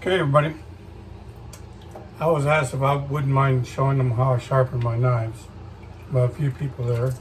Okay, everybody. I was asked if I wouldn't mind showing them how I sharpen my knives by a few people there.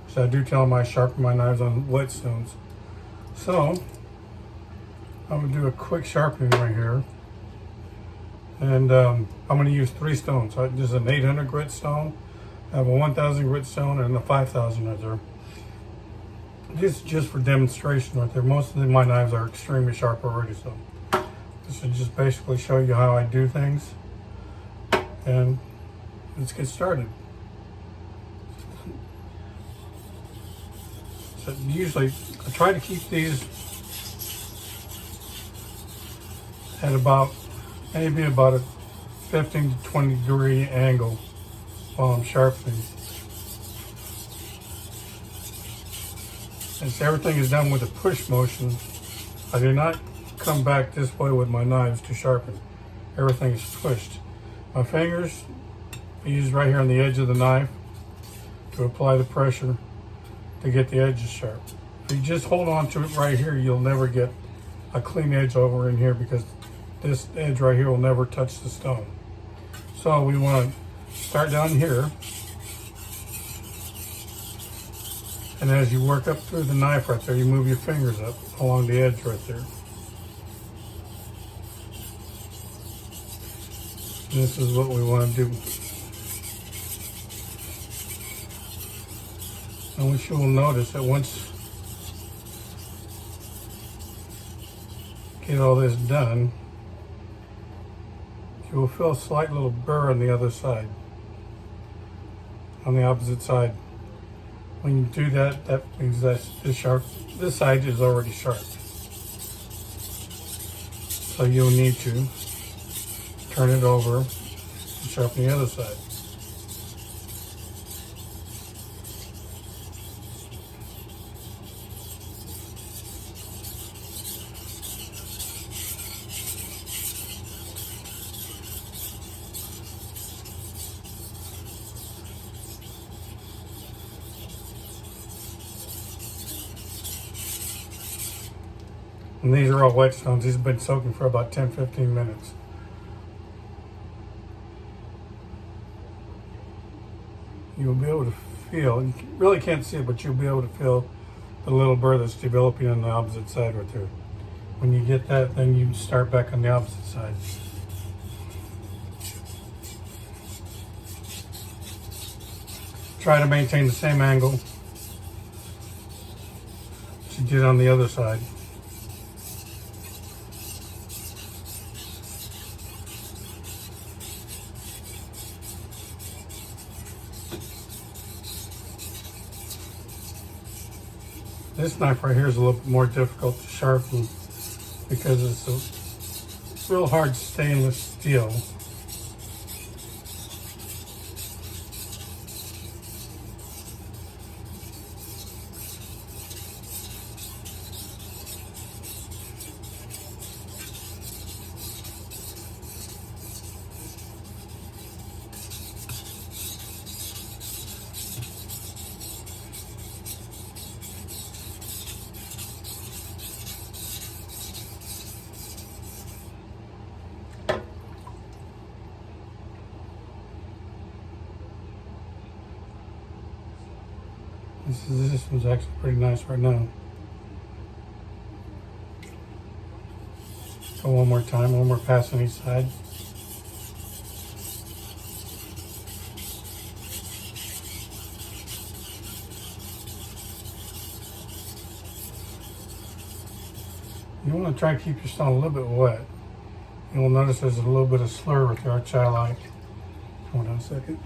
So I do tell them I sharpen my knives on whetstones. So I'm going to do a quick sharpening right here. And I'm going to use 3 stones. This is an 800 grit stone. I have a 1000 grit stone and a 5000 right there. This is just for demonstration right there. Most of my knives are extremely sharp already, so this will just basically show you how I do things. And let's get started. So usually I try to keep these at maybe about a 15 to 20 degree angle while I'm sharpening. Since everything is done with a push motion, I do not come back this way with my knives to sharpen. Everything is pushed. My fingers I use right here on the edge of the knife to apply the pressure to get the edges sharp. If you just hold on to it right here, you'll never get a clean edge over in here because this edge right here will never touch the stone. So we want to start down here, and as you work up through the knife right there, you move your fingers up along the edge right there. And this is what we want to do. And what you will notice that once you get all this done, you will feel a slight little burr on the other side, on the opposite side. When you do that, that means that this side is already sharp. So you'll need to turn it over and sharpen the other side. And these are all whetstones. These have been soaking for about 10-15 minutes. You'll be able to feel, you really can't see it, but you'll be able to feel the little burr that's developing on the opposite side right there. When you get that, then you start back on the opposite side. Try to maintain the same angle that you did on the other side. This knife right here is a little bit more difficult to sharpen because it's a real hard stainless steel. This one's actually pretty nice right now. So one more pass on each side. You want to try to keep your stone a little bit wet. You'll notice there's a little bit of slur with our chai. Hold on a second.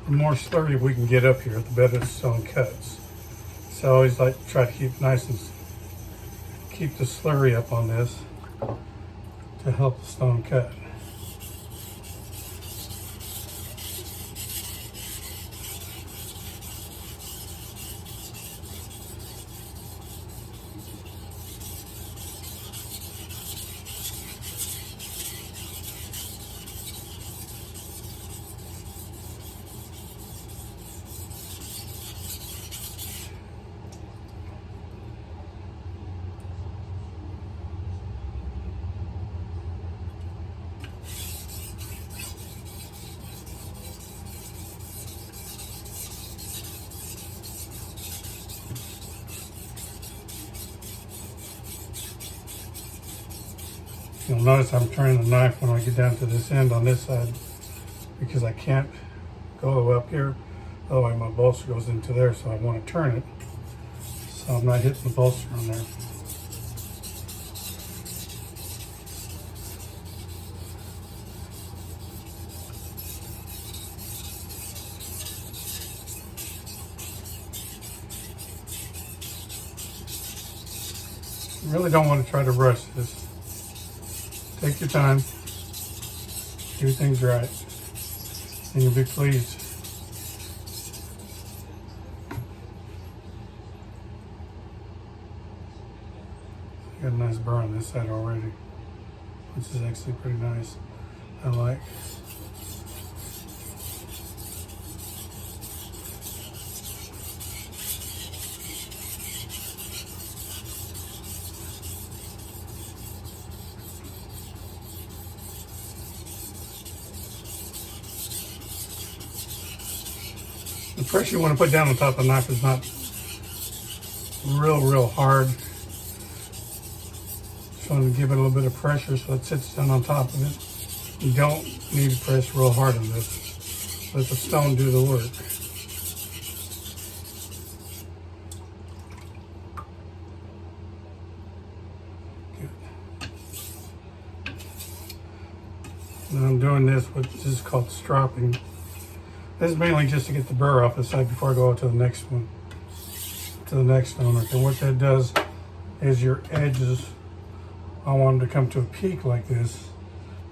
The more slurry we can get up here, the better the stone cuts. So I always like to try to keep nice and keep the slurry up on this to help the stone cut. You'll notice I'm turning the knife when I get down to this end on this side because I can't go all the way up here. Otherwise my bolster goes into there, so I want to turn it so I'm not hitting the bolster on there. You really don't want to try to rush this. Take your time, do things right, and you'll be pleased. Got a nice burn on this side already, which is actually pretty nice. I like. The pressure you want to put down on top of the knife is not real hard. Just want to give it a little bit of pressure so it sits down on top of it. You don't need to press real hard on this. Let the stone do the work. Good. Now I'm doing this, which is called stropping. This is mainly just to get the burr off the side before I go to the next one, to the next stone. And what that does is your edges, I want them to come to a peak like this.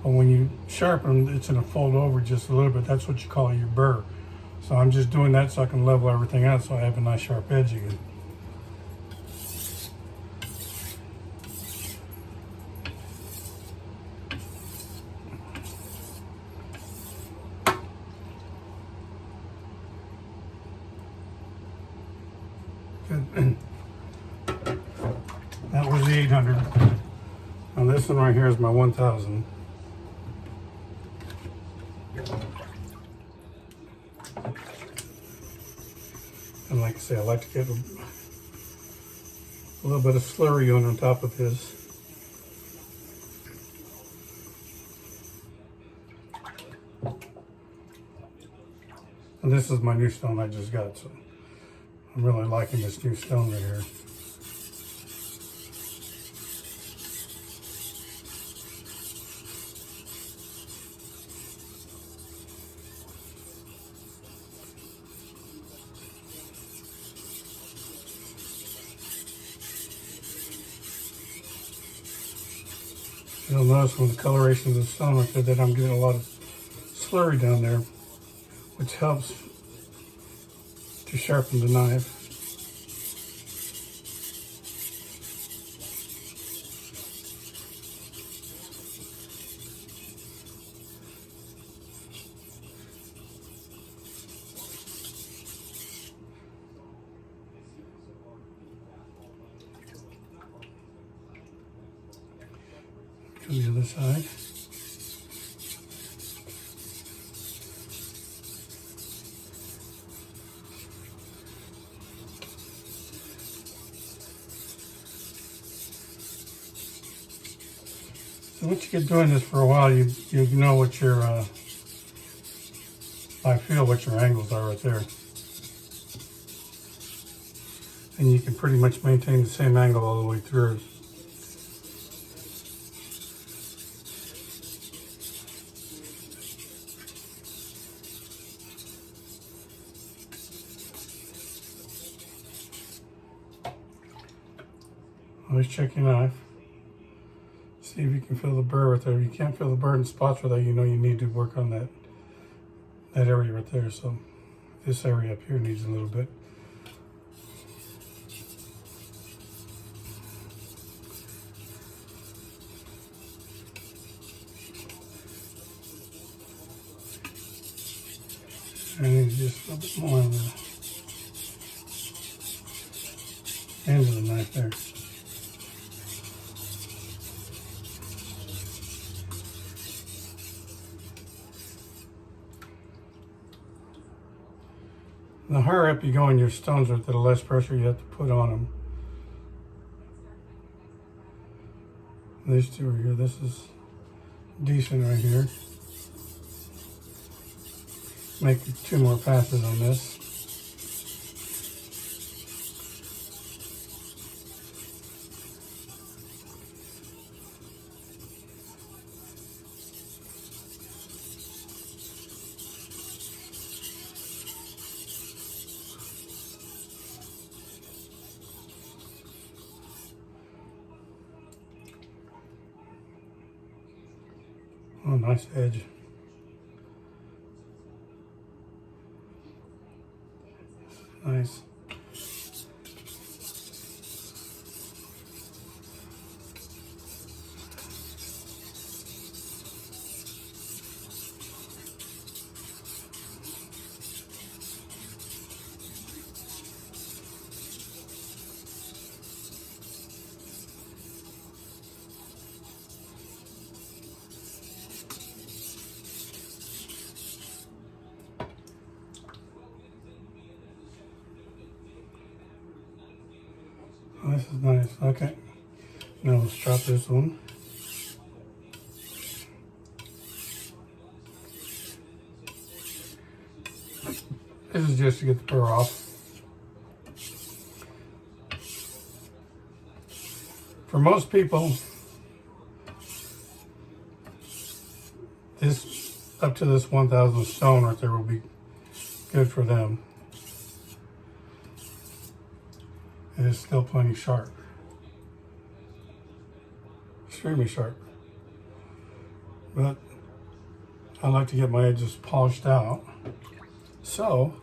But when you sharpen, it's going to fold over just a little bit. That's what you call your burr. So I'm just doing that so I can level everything out so I have a nice sharp edge again. Good. That was the 800. Now this one right here is my 1000. And like I say, I like to get a little bit of slurry on top of his. And this is my new stone I just got, so I'm really liking this new stone right here. You'll notice from the coloration of the stone right there that I'm getting a lot of slurry down there, which helps to sharpen the knife. To the other side. So once you get doing this for a while, you know what your, I feel what your angles are right there. And you can pretty much maintain the same angle all the way through. Always check your knife. See if you can feel the burr right there. If you can't feel the burr in spots right there, you know you need to work on that area right there. So this area up here needs a little bit. And just a little bit more on the end of the knife there. The higher up you go in your stones, the less pressure you have to put on them. These two are here. This is decent right here. Make 2 more passes on this. Oh, nice edge. Nice. Oh, this is nice. Okay. Now let's chop this one. This is just to get the burr off. For most people, this up to this 1,000 stone right there will be good for them. It is still plenty sharp. Extremely sharp. But I like to get my edges polished out. So,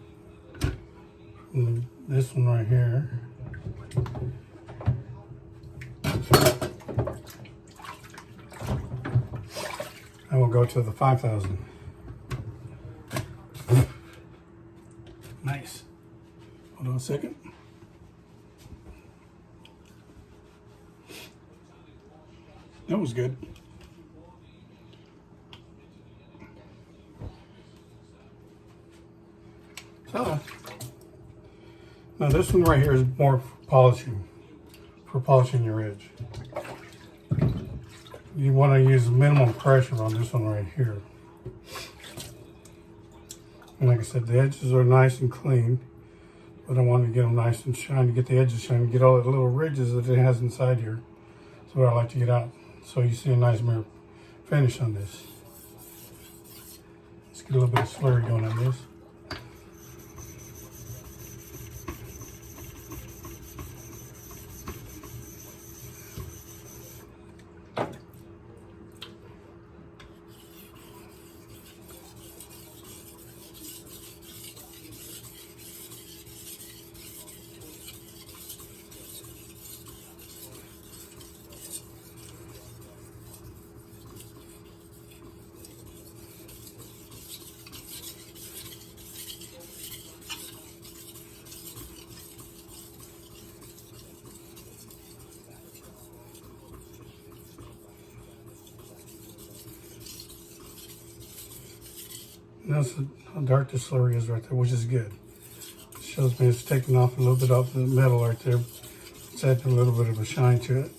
this one right here, I will go to the 5,000. Nice. Hold on a second. That was good. So, now this one right here is more for polishing your edge. You want to use minimum pressure on this one right here. And like I said, the edges are nice and clean, but I want to get them nice and shiny, get the edges shiny, get all the little ridges that it has inside here. That's what I like to get out. So you see a nice mirror finish on this. Let's get a little bit of slurry going on this. Notice how dark the slurry is right there, which is good. It shows me it's taking off a little bit off the metal right there. It's adding a little bit of a shine to it.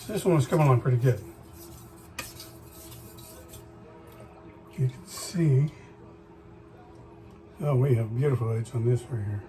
This one was coming along pretty good. You can see Oh, we have beautiful edge on this right here.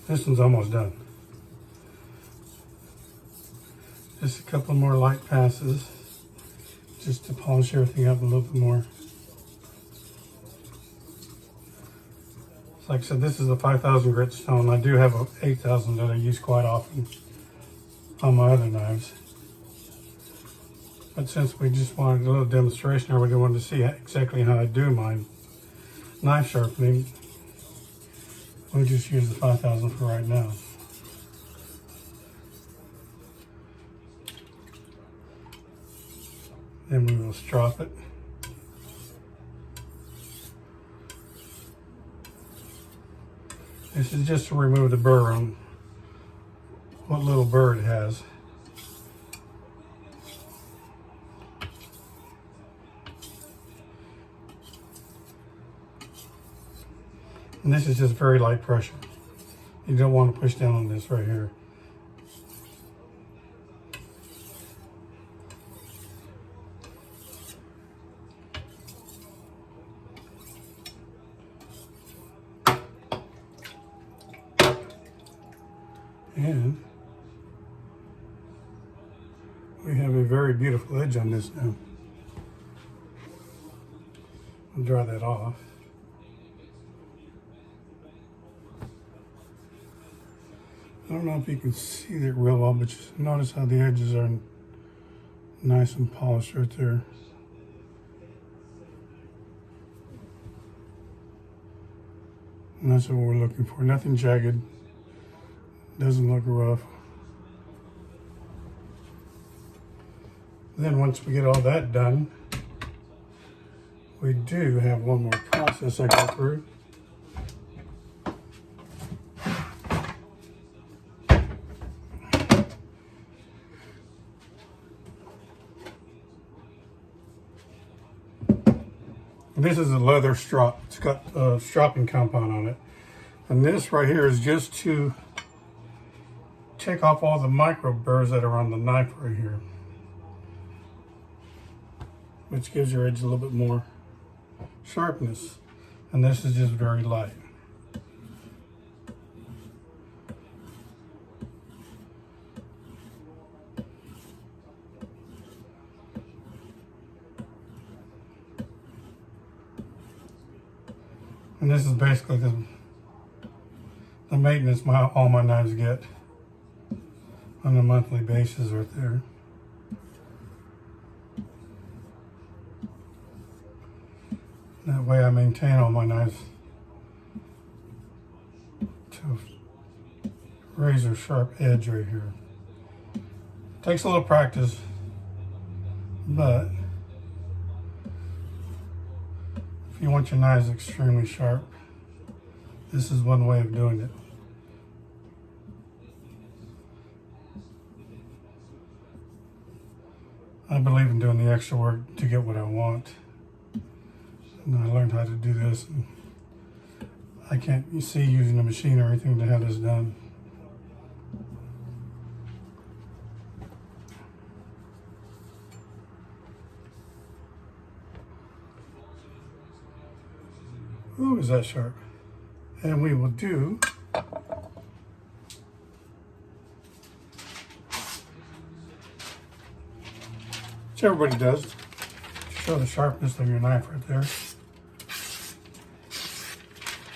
This one's almost done. Just a couple more light passes, just to polish everything up a little bit more. Like I said, this is a 5,000 grit stone. I do have a 8,000 that I use quite often on my other knives. But since we just wanted a little demonstration, or we wanted to see exactly how I do my knife sharpening, we'll just use the 5,000 for right now. Then we will strop it. This is just to remove the burr on what little burr it has. And this is just very light pressure. You don't want to push down on this right here. And we have a very beautiful edge on this now. I'll dry that off. I don't know if you can see it real well, but just notice how the edges are nice and polished right there. And that's what we're looking for. Nothing jagged. Doesn't look rough. Then once we get all that done, we do have one more process I go through. This is a leather strop. It's got a stropping compound on it. And this right here is just to take off all the micro burrs that are on the knife right here, which gives your edge a little bit more sharpness. And this is just very light. And this is basically the maintenance all my knives get on a monthly basis right there. That way I maintain all my knives to razor sharp edge right here. Takes a little practice, but if you want your knives extremely sharp, this is one way of doing it. I believe in doing the extra work to get what I want. And I learned how to do this. And I can't see using a machine or anything to have this done. Ooh, is that sharp? And we will do which everybody does to show the sharpness of your knife right there.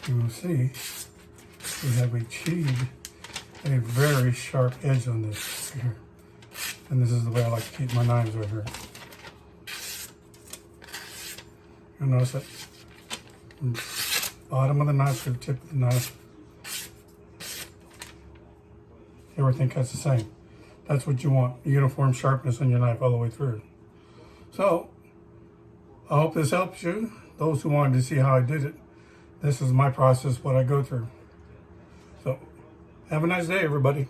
You will see we have achieved a very sharp edge on this here. And this is the way I like to keep my knives right here. You'll notice that bottom of the knife to the tip of the knife. Everything cuts the same. That's what you want, uniform sharpness on your knife all the way through. So, I hope this helps you. Those who wanted to see how I did it, this is my process, what I go through. So, have a nice day, everybody.